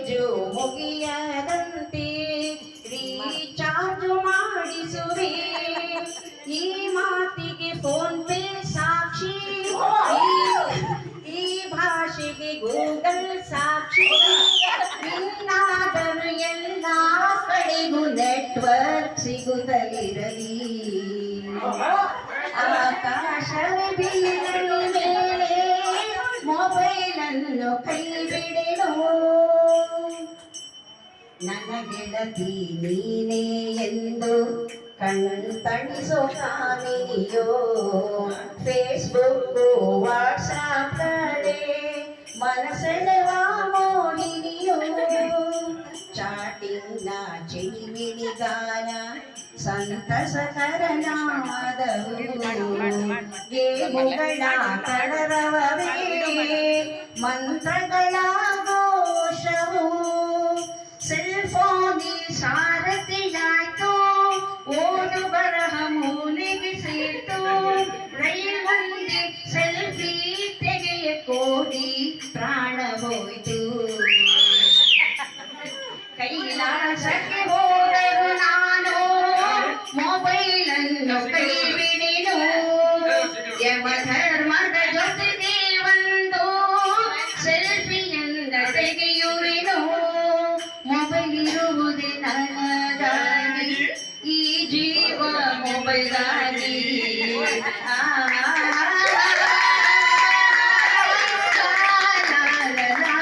Message ಮುಗಿಯದಂತೆ recharge ಮಾಡಿಸುವೆ. ಈ ಮಾತಿಗೆ phone pay ಸಾಕ್ಷಿ, ಈ ಭಾಷೆಗೆ ಗೂಗಲ್ ಸಾಕ್ಷಿ. ಇನ್ನಾದರೂ ಎಲ್ಲ ಕಡೆಗೂ ನೆಟ್ವರ್ಕ್ ಸಿಗುತ್ತಲಿರಲಿ. ಆಕಾಶವೇ ಬೀಳಲಿ ಮೇಲೆ ಮೊಬೈಲನ್ನು ಕೈ ಬಿಡೆನು. ನನ್ನ ಗೆಳತಿ ನೀನೇ ಎಂದು ಕಣ್ತಣಿಸೋ ಕಾಮಿನಿಯೋ. ಫೇಸ್ಬುಕ್ ವಾಟ್ಸಾಪ್ ಕಡೆ ಮನಸೆಳೆವ ಮೋಹಿನಿಯೋ. ಚಾಟಿಂಗ್ನ ಚಿಣಿಮಿಣಿ ಗಾನ ಸಂತಸಕರ ನಾದವು. ಗೇಮುಗಳ ಕಡರವವೇ ಮಂತ್ರಗಳ ಘೋಷವು. ಸೆಲ್ಫೋನಿ ಸಾರಥಿಯಾಯ್ತು, ಓದು ಬರಹ ಮೂಲೆಗೆ ಸೇರ್ತು. ರೈಲಲ್ಲಿ ಸೆಲ್ಫಿ ತೆಗೆಯ ಕೋರಿ ಪ್ರಾಣ ಹೋಯ್ತು. ಕೈಲಾಸಕ್ಕೆ ಹೋದರು ನಾನು ಮೊಬೈಲನ್ನು ಕೈ